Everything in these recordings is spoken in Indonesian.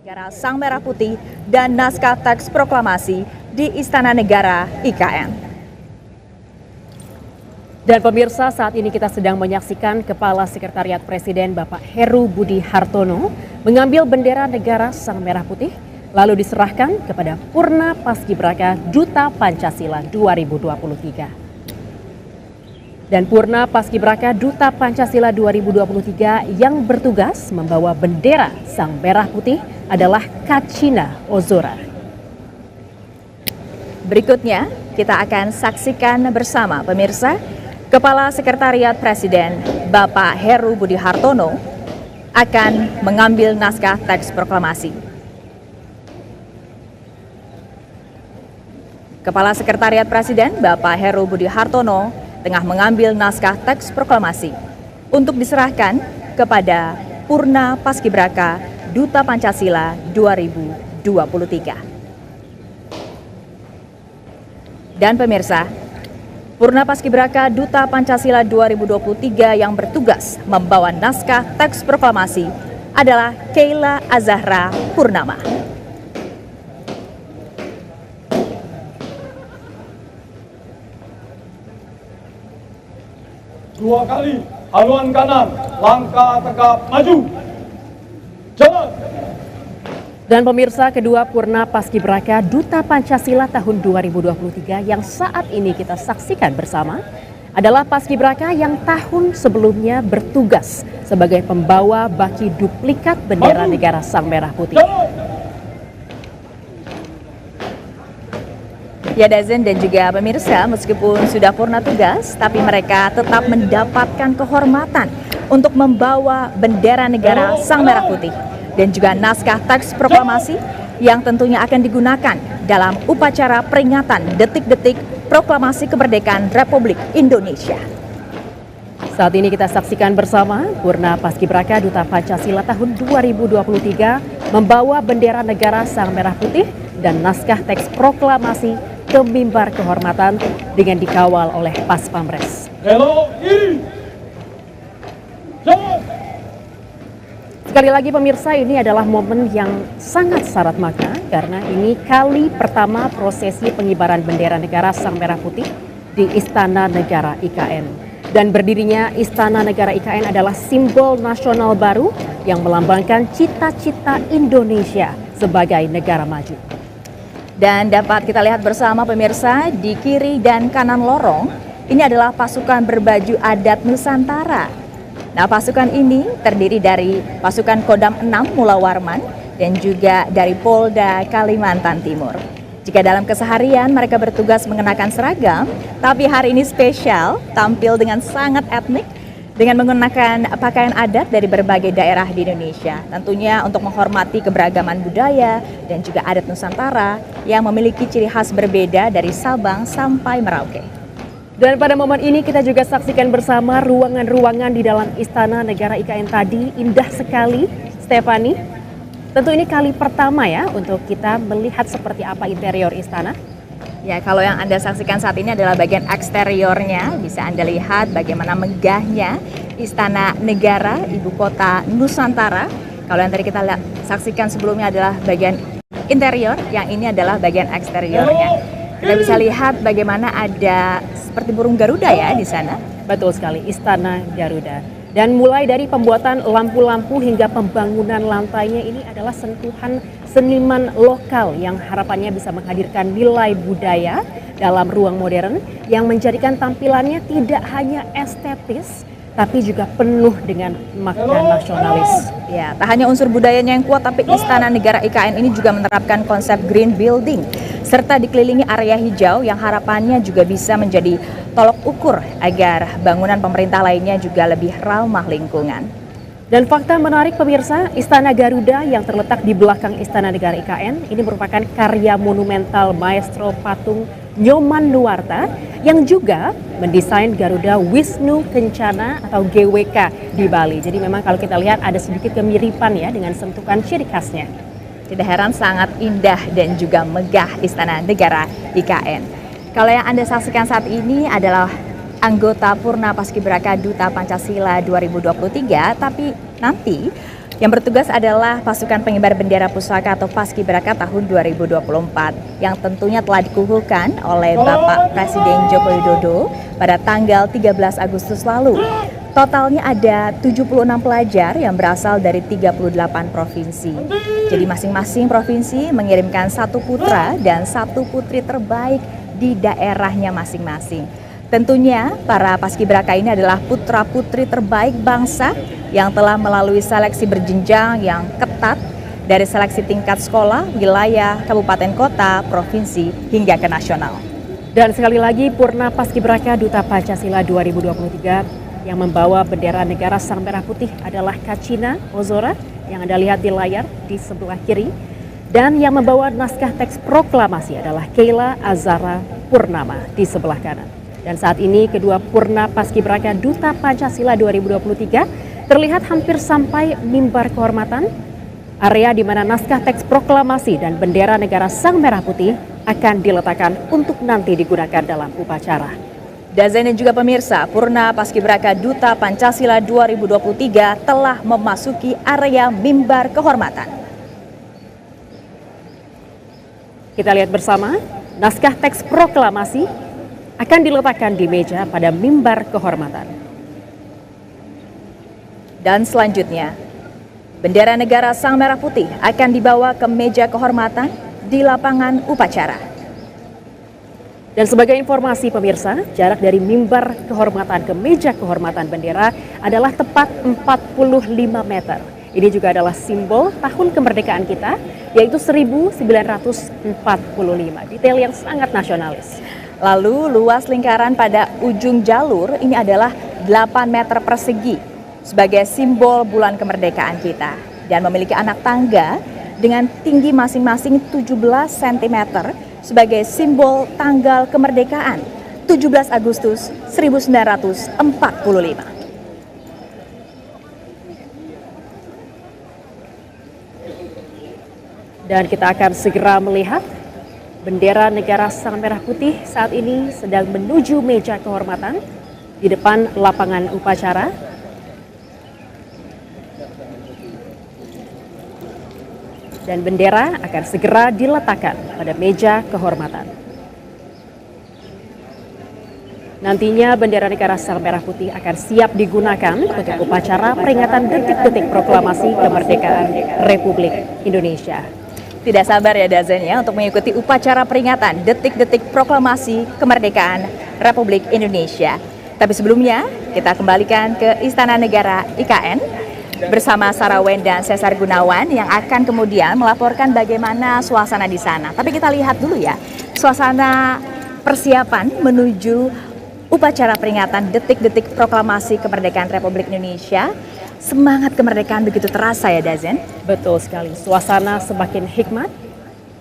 Negara Sang Merah Putih dan naskah teks proklamasi di Istana Negara IKN. Dan pemirsa, saat ini kita sedang menyaksikan Kepala Sekretariat Presiden Bapak Heru Budi Hartono mengambil bendera negara Sang Merah Putih lalu diserahkan kepada Purna Paskibraka Duta Pancasila 2023. Dan Purna Paskibraka Duta Pancasila 2023 yang bertugas membawa bendera Sang Merah Putih adalah Kacina Ozora. Berikutnya kita akan saksikan bersama pemirsa, Kepala Sekretariat Presiden Bapak Heru Budi Hartono akan mengambil naskah teks proklamasi. Kepala Sekretariat Presiden Bapak Heru Budi Hartono tengah mengambil naskah teks proklamasi untuk diserahkan kepada Purna Paskibraka Duta Pancasila 2023. Dan pemirsa, Purna Paskibraka Duta Pancasila 2023 yang bertugas membawa naskah teks proklamasi adalah Keila Azahra Purnama. Dua kali haluan kanan, langkah tegap maju. Jalan. Dan pemirsa, kedua Purna Paskibraka Duta Pancasila tahun 2023 yang saat ini kita saksikan bersama adalah Paskibraka yang tahun sebelumnya bertugas sebagai pembawa baki duplikat bendera negara Sang Merah Putih. Ya Dazen dan juga pemirsa, meskipun sudah purna tugas, tapi mereka tetap mendapatkan kehormatan untuk membawa bendera negara Sang Merah Putih dan juga naskah teks proklamasi yang tentunya akan digunakan dalam upacara peringatan detik-detik proklamasi kemerdekaan Republik Indonesia. Saat ini kita saksikan bersama Purna Paskibraka Duta Pancasila tahun 2023 membawa bendera negara Sang Merah Putih dan naskah teks proklamasi ke mimbar kehormatan dengan dikawal oleh Pas Pampres. Belok kiri. Jalan. Sekali lagi pemirsa, ini adalah momen yang sangat syarat makna karena ini kali pertama prosesi pengibaran bendera negara Sang Merah Putih di Istana Negara IKN. Dan berdirinya Istana Negara IKN adalah simbol nasional baru yang melambangkan cita-cita Indonesia sebagai negara maju. Dan dapat kita lihat bersama pemirsa, di kiri dan kanan lorong, ini adalah pasukan berbaju adat Nusantara. Nah, pasukan ini terdiri dari pasukan Kodam 6 Mula Warman dan juga dari Polda Kalimantan Timur. Jika dalam keseharian mereka bertugas mengenakan seragam, tapi hari ini spesial, tampil dengan sangat etnik dengan menggunakan pakaian adat dari berbagai daerah di Indonesia. Tentunya untuk menghormati keberagaman budaya dan juga adat Nusantara yang memiliki ciri khas berbeda dari Sabang sampai Merauke. Dan pada momen ini kita juga saksikan bersama ruangan-ruangan di dalam Istana Negara IKN tadi. Indah sekali, Stefani. Tentu ini kali pertama ya untuk kita melihat seperti apa interior istana. Ya, kalau yang Anda saksikan saat ini adalah bagian eksteriornya. Bisa Anda lihat bagaimana megahnya Istana Negara, Ibu Kota Nusantara. Kalau yang tadi kita saksikan sebelumnya adalah bagian interior, yang ini adalah bagian eksteriornya. Kita bisa lihat bagaimana ada seperti burung Garuda ya di sana. Betul sekali, Istana Garuda. Dan mulai dari pembuatan lampu-lampu hingga pembangunan lantainya, ini adalah sentuhan seniman lokal yang harapannya bisa menghadirkan nilai budaya dalam ruang modern yang menjadikan tampilannya tidak hanya estetis tapi juga penuh dengan makna nasionalis. Ya, tak hanya unsur budayanya yang kuat, tapi Istana Negara IKN ini juga menerapkan konsep green building serta dikelilingi area hijau yang harapannya juga bisa menjadi tolok ukur agar bangunan pemerintah lainnya juga lebih ramah lingkungan. Dan fakta menarik pemirsa, Istana Garuda yang terletak di belakang Istana Negara IKN ini merupakan karya monumental maestro patung Nyoman Nuwarta yang juga mendesain Garuda Wisnu Kencana atau GWK di Bali. Jadi memang kalau kita lihat ada sedikit kemiripan ya dengan sentuhan ciri khasnya. Tidak heran sangat indah dan juga megah Istana Negara IKN. Kalau yang Anda saksikan saat ini adalah anggota Purna Paskibraka Duta Pancasila 2023, tapi nanti Yang bertugas adalah pasukan pengibar bendera pusaka atau Paskibraka tahun 2024 yang tentunya telah dikukuhkan oleh Bapak Presiden Joko Widodo pada tanggal 13 Agustus lalu. Totalnya ada 76 pelajar yang berasal dari 38 provinsi. Jadi masing-masing provinsi mengirimkan 1 putra dan 1 putri terbaik di daerahnya masing-masing. Tentunya para paskibraka ini adalah putra-putri terbaik bangsa yang telah melalui seleksi berjenjang yang ketat dari seleksi tingkat sekolah, wilayah, kabupaten kota, provinsi, hingga ke nasional. Dan sekali lagi Purna Paskibraka Duta Pancasila 2023 yang membawa bendera negara Sang Merah Putih adalah Kacina Ozora yang Anda lihat di layar di sebelah kiri. Dan yang membawa naskah teks proklamasi adalah Keila Azara Purnama di sebelah kanan. Dan saat ini kedua Purna Paskibraka Duta Pancasila 2023 terlihat hampir sampai mimbar kehormatan, area di mana naskah teks proklamasi dan bendera negara Sang Merah Putih akan diletakkan untuk nanti digunakan dalam upacara. Dazen dan juga pemirsa, Purna Paskibraka Duta Pancasila 2023 telah memasuki area mimbar kehormatan. Kita lihat bersama, naskah teks proklamasi akan diletakkan di meja pada mimbar kehormatan. Dan selanjutnya, bendera negara Sang Merah Putih akan dibawa ke meja kehormatan di lapangan upacara. Dan sebagai informasi pemirsa, jarak dari mimbar kehormatan ke meja kehormatan bendera adalah tepat 45 meter. Ini juga adalah simbol tahun kemerdekaan kita, yaitu 1945. Detail yang sangat nasionalis. Lalu luas lingkaran pada ujung jalur ini adalah 8 meter persegi sebagai simbol bulan kemerdekaan kita. Dan memiliki anak tangga dengan tinggi masing-masing 17 cm sebagai simbol tanggal kemerdekaan 17 Agustus 1945. Dan kita akan segera melihat bendera negara Sang Merah Putih saat ini sedang menuju meja kehormatan di depan lapangan upacara. Dan bendera akan segera diletakkan pada meja kehormatan. Nantinya bendera negara Sang Merah Putih akan siap digunakan untuk upacara peringatan detik-detik proklamasi kemerdekaan Republik Indonesia. Tidak sabar ya Dazen ya untuk mengikuti upacara peringatan detik-detik proklamasi kemerdekaan Republik Indonesia. Tapi sebelumnya kita kembalikan ke Istana Negara IKN bersama Sarah Wen dan Cesar Gunawan yang akan kemudian melaporkan bagaimana suasana di sana. Tapi kita lihat dulu ya, suasana persiapan menuju upacara peringatan detik-detik proklamasi kemerdekaan Republik Indonesia. Semangat kemerdekaan begitu terasa ya Dazen? Betul sekali, suasana semakin hikmat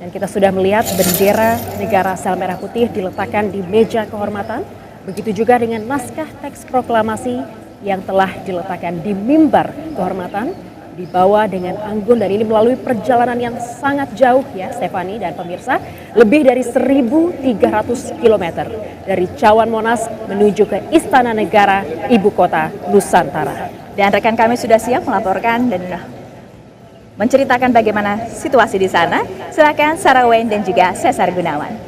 dan kita sudah melihat bendera negara Sang Merah Putih diletakkan di meja kehormatan. Begitu juga dengan naskah teks proklamasi yang telah diletakkan di mimbar kehormatan, dibawa dengan anggun, dan ini melalui perjalanan yang sangat jauh ya Stefani dan pemirsa, lebih dari 1.300 km dari Cawan Monas menuju ke Istana Negara Ibu Kota Nusantara. Dan rekan kami sudah siap melaporkan dan menceritakan bagaimana situasi di sana. Silakan Sarah Wen dan juga Cesar Gunawan.